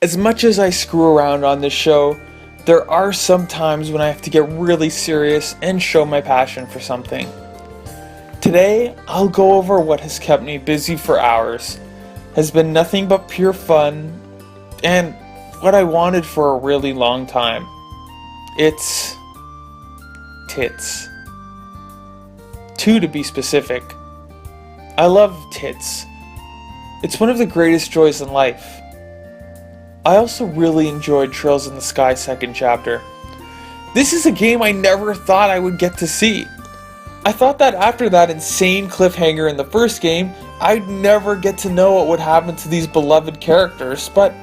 As much as I screw around on this show, there are some times when I have to get really serious and show my passion for something. Today, I'll go over what has kept me busy for hours, has been nothing but pure fun, and what I wanted for a really long time. It's tits. Two to be specific. I love tits. It's one of the greatest joys in life. I also really enjoyed Trails in the Sky second chapter. This is a game I never thought I would get to see. I thought that after that insane cliffhanger in the first game, I'd never get to know what would happen to these beloved characters, but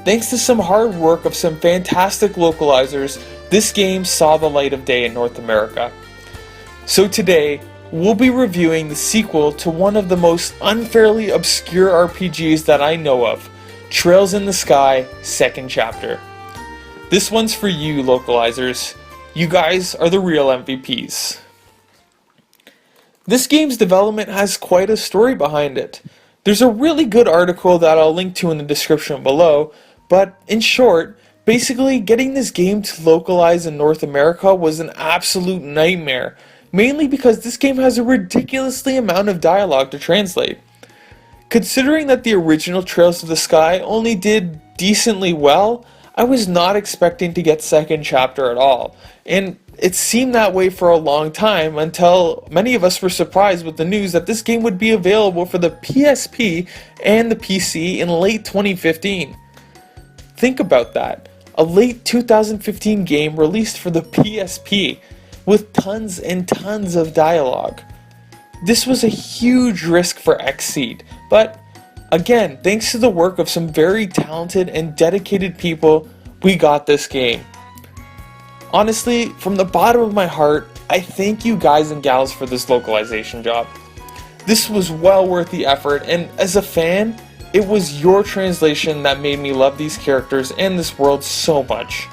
thanks to some hard work of some fantastic localizers, this game saw the light of day in North America. So today, we'll be reviewing the sequel to one of the most unfairly obscure RPGs that I know of, Trails in the Sky, second chapter. This one's for you, localizers. You guys are the real MVPs. This game's development has quite a story behind it. There's a really good article that I'll link to in the description below, but in short, basically getting this game to localize in North America was an absolute nightmare, mainly because this game has a ridiculously amount of dialogue to translate. Considering that the original Trails of the Sky only did decently well, I was not expecting to get second chapter at all, and it seemed that way for a long time until many of us were surprised with the news that this game would be available for the PSP and the PC in late 2015. Think about that, a late 2015 game released for the PSP with tons and tons of dialogue. This was a huge risk for Xseed, but again, thanks to the work of some very talented and dedicated people, we got this game. Honestly, from the bottom of my heart, I thank you guys and gals for this localization job. This was well worth the effort, and as a fan, it was your translation that made me love these characters and this world so much.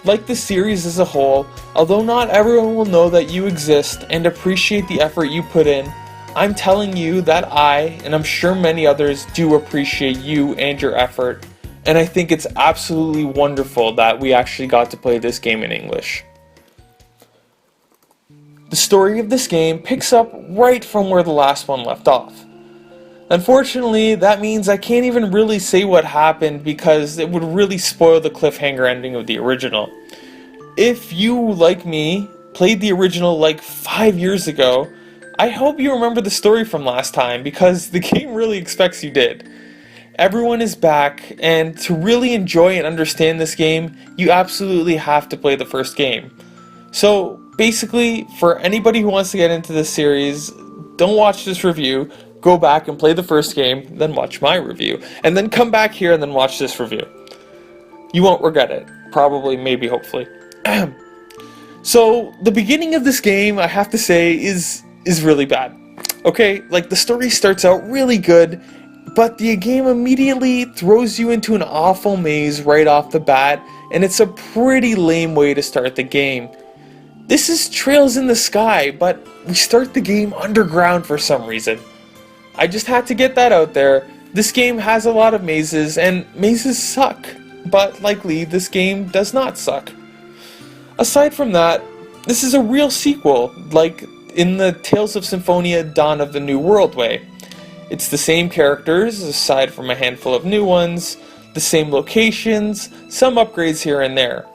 Like the series as a whole, although not everyone will know that you exist and appreciate the effort you put in, I'm telling you that I, and I'm sure many others, do appreciate you and your effort, and I think it's absolutely wonderful that we actually got to play this game in English. The story of this game picks up right from where the last one left off. Unfortunately, that means I can't even really say what happened because it would really spoil the cliffhanger ending of the original. If you, like me, played the original like 5 years ago, I hope you remember the story from last time because the game really expects you did. Everyone is back, and to really enjoy and understand this game, you absolutely have to play the first game. So basically, for anybody who wants to get into this series, don't watch this review. Go back and play the first game, then watch my review, and then come back here and then watch this review. You won't regret it. Probably, maybe, hopefully. So, the beginning of this game, I have to say, is really bad. Okay, like the story starts out really good, but the game immediately throws you into an awful maze right off the bat, and it's a pretty lame way to start the game. This is Trails in the Sky, but we start the game underground for some reason. I just had to get that out there. This game has a lot of mazes, and mazes suck, but likely this game does not suck. Aside from that, this is a real sequel, like in the Tales of Symphonia Dawn of the New World way. It's the same characters, aside from a handful of new ones, the same locations, some upgrades here and there.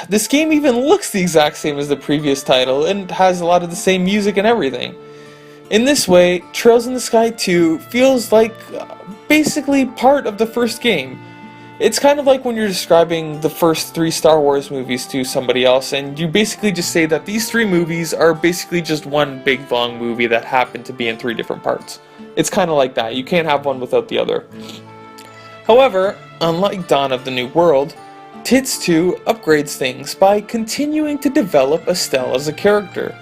This game even looks the exact same as the previous title, and has a lot of the same music and everything. In this way, Trails in the Sky 2 feels like basically part of the first game. It's kind of like when you're describing the first 3 Star Wars movies to somebody else, and you basically just say that these 3 movies are basically just one big long movie that happened to be in 3 different parts. It's kind of like that. You can't have one without the other. However, unlike Dawn of the New World, Tits 2 upgrades things by continuing to develop Estelle as a character,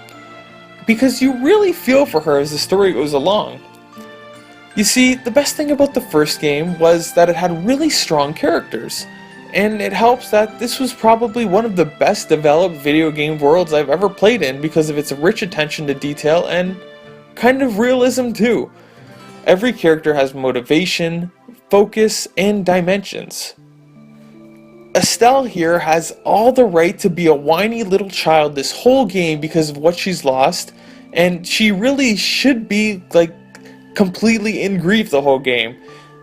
because you really feel for her as the story goes along. You see, the best thing about the first game was that it had really strong characters, and it helps that this was probably one of the best developed video game worlds I've ever played in because of its rich attention to detail and kind of realism too. Every character has motivation, focus, and dimensions. Estelle here has all the right to be a whiny little child this whole game because of what she's lost, and she really should be completely in grief the whole game.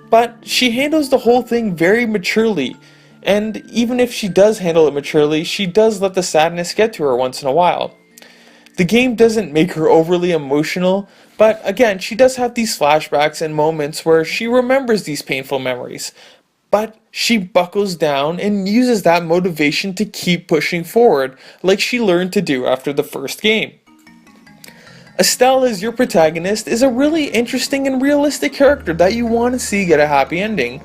But she handles the whole thing very maturely, and even if she does handle it maturely, she does let the sadness get to her once in a while. The game doesn't make her overly emotional, but again, she does have these flashbacks and moments where she remembers these painful memories. But she buckles down and uses that motivation to keep pushing forward, like she learned to do after the first game. Estelle, as your protagonist, is a really interesting and realistic character that you want to see get a happy ending.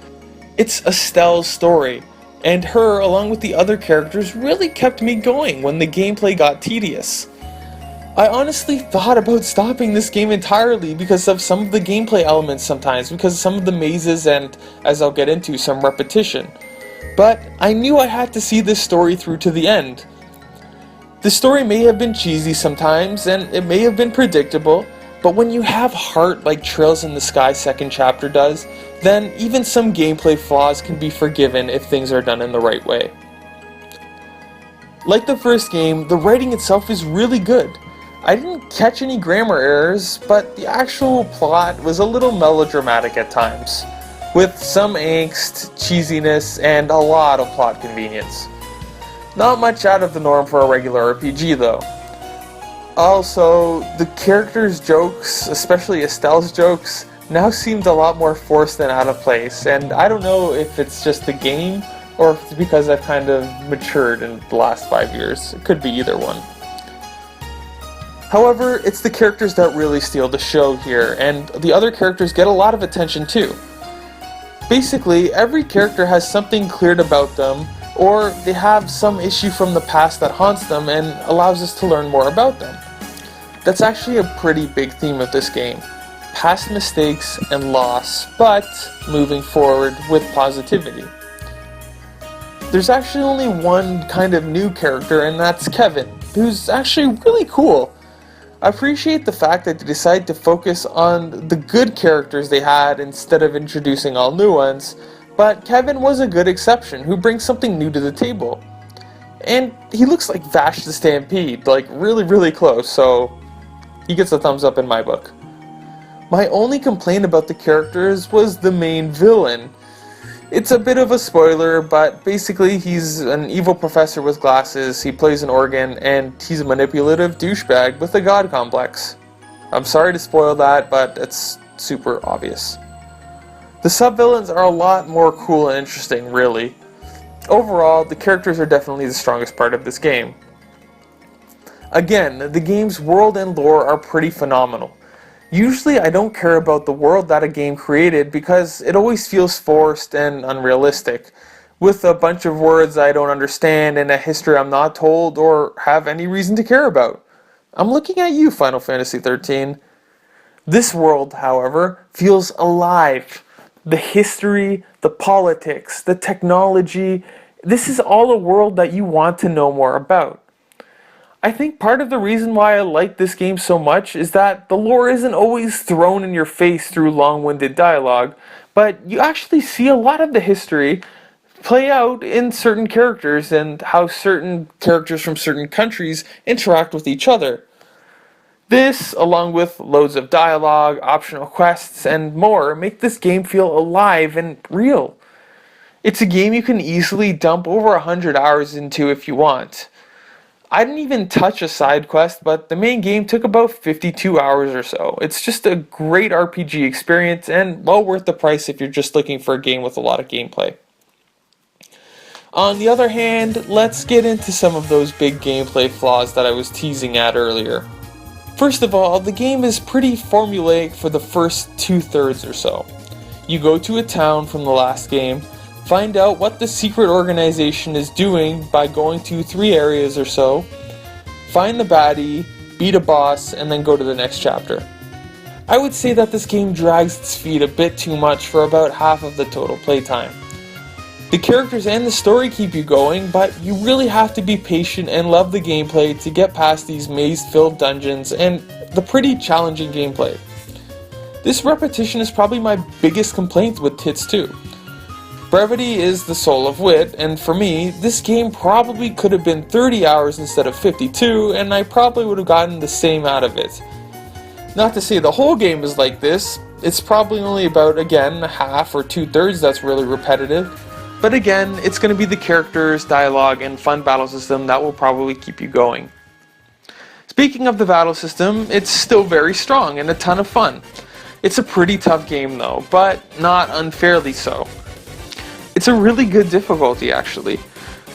It's Estelle's story, and her, along with the other characters, really kept me going when the gameplay got tedious. I honestly thought about stopping this game entirely because of some of the gameplay elements sometimes, because of some of the mazes and, as I'll get into, some repetition. But I knew I had to see this story through to the end. The story may have been cheesy sometimes, and it may have been predictable, but when you have heart like Trails in the Sky second chapter does, then even some gameplay flaws can be forgiven if things are done in the right way. Like the first game, the writing itself is really good. I didn't catch any grammar errors, but the actual plot was a little melodramatic at times, with some angst, cheesiness, and a lot of plot convenience. Not much out of the norm for a regular RPG though. Also, the characters' jokes, especially Estelle's jokes, now seemed a lot more forced and out of place, and I don't know if it's just the game or if it's because I've kind of matured in the last 5 years. It could be either one. However, it's the characters that really steal the show here, and the other characters get a lot of attention too. Basically, every character has something cleared about them, or they have some issue from the past that haunts them and allows us to learn more about them. That's actually a pretty big theme of this game. Past mistakes and loss, but moving forward with positivity. There's actually only one kind of new character, and that's Kevin, who's actually really cool. I appreciate the fact that they decided to focus on the good characters they had instead of introducing all new ones, but Kevin was a good exception who brings something new to the table. And he looks like Vash the Stampede, like really close, so he gets a thumbs up in my book. My only complaint about the characters was the main villain. It's a bit of a spoiler, but basically he's an evil professor with glasses, he plays an organ, and he's a manipulative douchebag with a god complex. I'm sorry to spoil that, but it's super obvious. The sub-villains are a lot more cool and interesting, really. Overall, the characters are definitely the strongest part of this game. Again, the game's world and lore are pretty phenomenal. Usually I don't care about the world that a game created because it always feels forced and unrealistic, with a bunch of words I don't understand and a history I'm not told or have any reason to care about. I'm looking at you, Final Fantasy XIII. This world, however, feels alive. The history, the politics, the technology, this is all a world that you want to know more about. I think part of the reason why I like this game so much is that the lore isn't always thrown in your face through long-winded dialogue, but you actually see a lot of the history play out in certain characters and how certain characters from certain countries interact with each other. This, along with loads of dialogue, optional quests, and more, make this game feel alive and real. It's a game you can easily dump over 100 hours into if you want. I didn't even touch a side quest, but the main game took about 52 hours or so. It's just a great RPG experience and well worth the price if you're just looking for a game with a lot of gameplay. On the other hand, let's get into some of those big gameplay flaws that I was teasing at earlier. First of all, the game is pretty formulaic for the first 2/3 or so. You go to a town from the last game, find out what the secret organization is doing by going to 3 areas or so, find the baddie, beat a boss, and then go to the next chapter. I would say that this game drags its feet a bit too much for about half of the total playtime. The characters and the story keep you going, but you really have to be patient and love the gameplay to get past these maze-filled dungeons and the pretty challenging gameplay. This repetition is probably my biggest complaint with Tits 2. Brevity is the soul of wit, and for me, this game probably could have been 30 hours instead of 52, and I probably would have gotten the same out of it. Not to say the whole game is like this, it's probably only about, again, a half or 2/3 that's really repetitive, but again, it's going to be the characters, dialogue, and fun battle system that will probably keep you going. Speaking of the battle system, it's still very strong and a ton of fun. It's a pretty tough game though, but not unfairly so. It's a really good difficulty actually,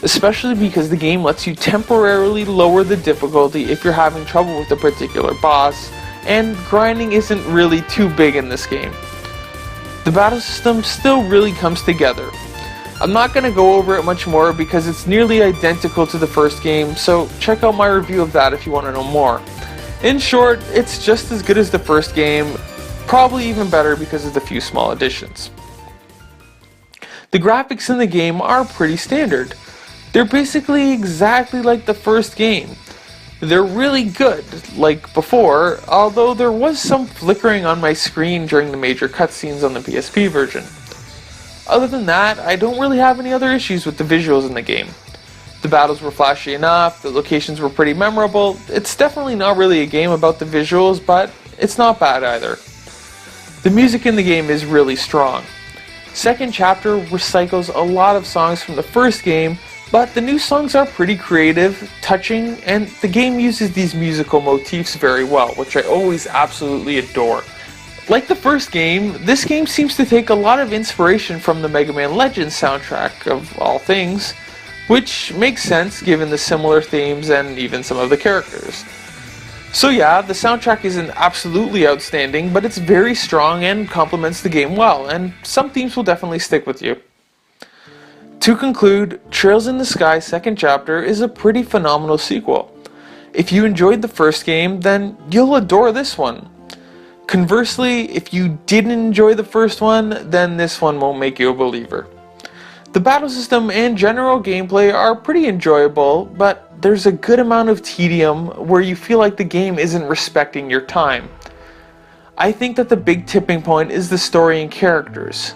especially because the game lets you temporarily lower the difficulty if you're having trouble with a particular boss, and grinding isn't really too big in this game. The battle system still really comes together. I'm not going to go over it much more because it's nearly identical to the first game, so check out my review of that if you want to know more. In short, it's just as good as the first game, probably even better because of the few small additions. The graphics in the game are pretty standard. They're basically exactly like the first game. They're really good, like before, although there was some flickering on my screen during the major cutscenes on the PSP version. Other than that, I don't really have any other issues with the visuals in the game. The battles were flashy enough, the locations were pretty memorable. It's definitely not really a game about the visuals, but it's not bad either. The music in the game is really strong. Second chapter recycles a lot of songs from the first game, but the new songs are pretty creative, touching, and the game uses these musical motifs very well, which I always absolutely adore. Like the first game, this game seems to take a lot of inspiration from the Mega Man Legends soundtrack, of all things, which makes sense given the similar themes and even some of the characters. So yeah, the soundtrack isn't absolutely outstanding, but it's very strong and complements the game well, and some themes will definitely stick with you. To conclude, Trails in the Sky second chapter is a pretty phenomenal sequel. If you enjoyed the first game, then you'll adore this one. Conversely, if you didn't enjoy the first one, then this one won't make you a believer. The battle system and general gameplay are pretty enjoyable, but there's a good amount of tedium where you feel like the game isn't respecting your time. I think that the big tipping point is the story and characters.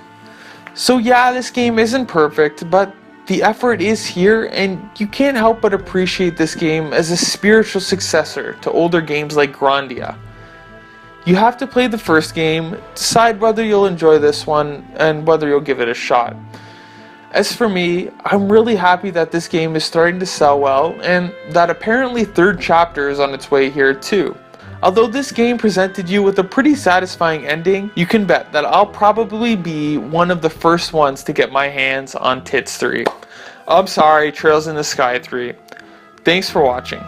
So yeah, this game isn't perfect, but the effort is here, and you can't help but appreciate this game as a spiritual successor to older games like Grandia. You have to play the first game, decide whether you'll enjoy this one, and whether you'll give it a shot. As for me, I'm really happy that this game is starting to sell well, and that apparently third chapter is on its way here too. Although this game presented you with a pretty satisfying ending, you can bet that I'll probably be one of the first ones to get my hands on Tits 3. I'm sorry, Trails in the Sky 3. Thanks for watching.